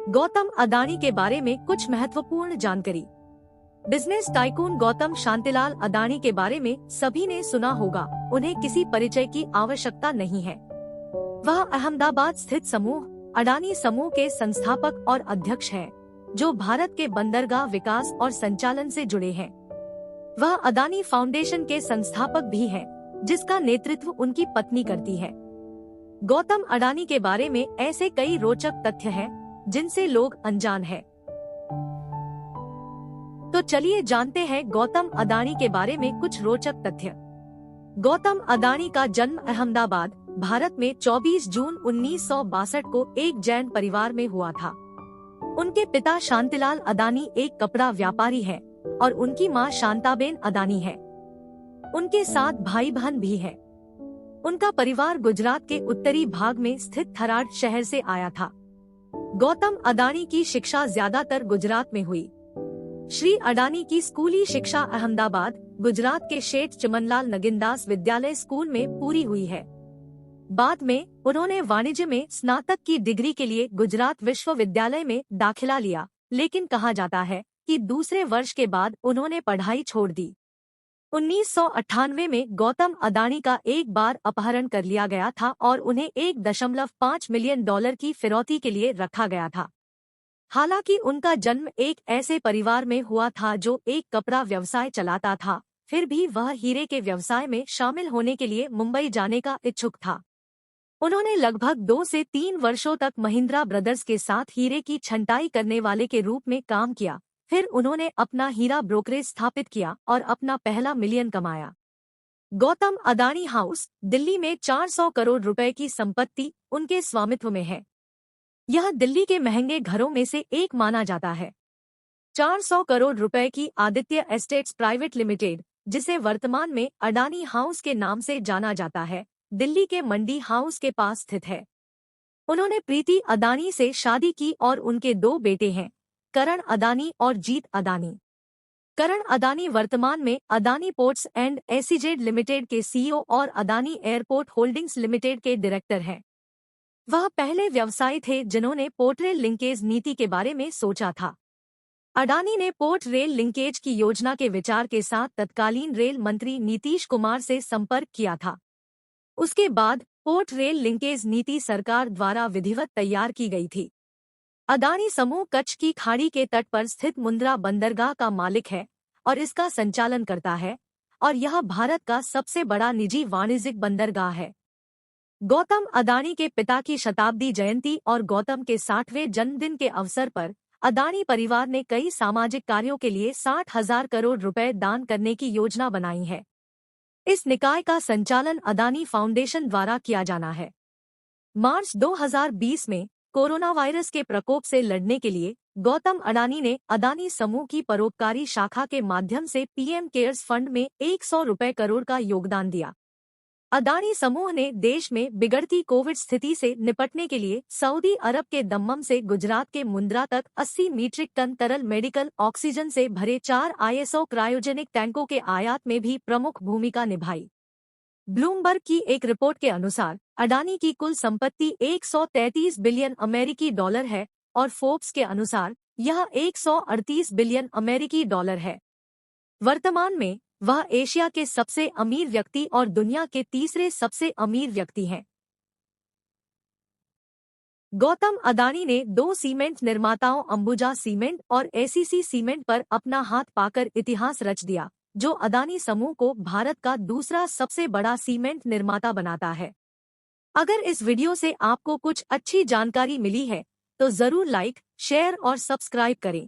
गौतम अदानी के बारे में कुछ महत्वपूर्ण जानकारी। बिजनेस टाइकून गौतम शांतिलाल अदानी के बारे में सभी ने सुना होगा, उन्हें किसी परिचय की आवश्यकता नहीं है। वह अहमदाबाद स्थित समूह अडानी समूह के संस्थापक और अध्यक्ष हैं, जो भारत के बंदरगाह विकास और संचालन से जुड़े हैं। वह अदानी फाउंडेशन के संस्थापक भी हैं, जिसका नेतृत्व उनकी पत्नी करती है। गौतम अडानी के बारे में ऐसे कई रोचक तथ्य हैं, जिनसे लोग अनजान हैं। तो चलिए जानते हैं गौतम अदानी के बारे में कुछ रोचक तथ्य। गौतम अदानी का जन्म अहमदाबाद, भारत में 24 जून 1962 को एक जैन परिवार में हुआ था। उनके पिता शांतिलाल अदानी एक कपड़ा व्यापारी हैं और उनकी मां शांताबेन अदानी है। उनके 7 भाई बहन भी हैं। उनका परिवार गुजरात के उत्तरी भाग में स्थित थराद शहर से आया था। गौतम अदानी की शिक्षा ज्यादातर गुजरात में हुई। श्री अडानी की स्कूली शिक्षा अहमदाबाद, गुजरात के शेठ चमनलाल नगिनदास विद्यालय स्कूल में पूरी हुई है। बाद में उन्होंने वाणिज्य में स्नातक की डिग्री के लिए गुजरात विश्वविद्यालय में दाखिला लिया, लेकिन कहा जाता है कि दूसरे वर्ष के बाद उन्होंने पढ़ाई छोड़ दी। 1998 में गौतम अदानी का एक बार अपहरण कर लिया गया था और उन्हें $1.5 मिलियन की फिरौती के लिए रखा गया था। हालांकि उनका जन्म एक ऐसे परिवार में हुआ था जो एक कपड़ा व्यवसाय चलाता था, फिर भी वह हीरे के व्यवसाय में शामिल होने के लिए मुंबई जाने का इच्छुक था। उन्होंने लगभग 2 से 3 वर्षों तक महिंद्रा ब्रदर्स के साथ हीरे की छंटाई करने वाले के रूप में काम किया। फिर उन्होंने अपना हीरा ब्रोकरेज स्थापित किया और अपना पहला मिलियन कमाया। गौतम अदानी हाउस, दिल्ली में 400 करोड़ रुपए की संपत्ति उनके स्वामित्व में है। यह दिल्ली के महंगे घरों में से एक माना जाता है। 400 करोड़ रुपए की आदित्य एस्टेट्स प्राइवेट लिमिटेड, जिसे वर्तमान में अडानी हाउस के नाम से जाना जाता है, दिल्ली के मंडी हाउस के पास स्थित है। उन्होंने प्रीति अदानी से शादी की और उनके 2 बेटे हैं, करण अदानी और जीत अदानी। करण अदानी वर्तमान में Adani ports and ACZ limited के सीईओ और अदानी एयरपोर्ट होल्डिंग्स लिमिटेड के डायरेक्टर हैं। वह पहले व्यवसायी थे जिन्होंने पोर्ट रेल लिंकेज नीति के बारे में सोचा था। अडानी ने पोर्ट रेल लिंकेज की योजना के विचार के साथ तत्कालीन रेल मंत्री नीतीश कुमार से संपर्क किया था। उसके बाद पोर्ट रेल लिंकेज नीति सरकार द्वारा विधिवत तैयार की गई थी। अदानी समूह कच्छ की खाड़ी के तट पर स्थित मुंद्रा बंदरगाह का मालिक है और इसका संचालन करता है, और यह भारत का सबसे बड़ा निजी वाणिज्यिक बंदरगाह है। गौतम अदानी के पिता की शताब्दी जयंती और गौतम के 60वें जन्मदिन के अवसर पर अदानी परिवार ने कई सामाजिक कार्यों के लिए 60,000 करोड़ रुपए दान करने की योजना बनाई है। इस निकाय का संचालन अदानी फाउंडेशन द्वारा किया जाना है। मार्च 2020 में कोरोना वायरस के प्रकोप से लड़ने के लिए गौतम अडानी ने अदानी समूह की परोपकारी शाखा के माध्यम से पीएम केयर्स फंड में 100 रुपए करोड़ का योगदान दिया। अदानी समूह ने देश में बिगड़ती कोविड स्थिति से निपटने के लिए सऊदी अरब के दम्मम से गुजरात के मुंद्रा तक 80 मीट्रिक टन तरल मेडिकल ऑक्सीजन से भरे 4 ISO क्रायोजेनिक टैंकों के आयात में भी प्रमुख भूमिका निभाई। ब्लूमबर्ग की एक रिपोर्ट के अनुसार अडानी की कुल संपत्ति 133 बिलियन अमेरिकी डॉलर है और फोर्ब्स के अनुसार यह 138 बिलियन अमेरिकी डॉलर है। वर्तमान में वह एशिया के सबसे अमीर व्यक्ति और दुनिया के तीसरे सबसे अमीर व्यक्ति हैं। गौतम अदानी ने 2 सीमेंट निर्माताओं अंबुजा सीमेंट और एसीसी सीमेंट पर अपना हाथ पाकर इतिहास रच दिया, जो अदानी समूह को भारत का दूसरा सबसे बड़ा सीमेंट निर्माता बनाता है। अगर इस वीडियो से आपको कुछ अच्छी जानकारी मिली है, तो जरूर लाइक, शेयर और सब्सक्राइब करें।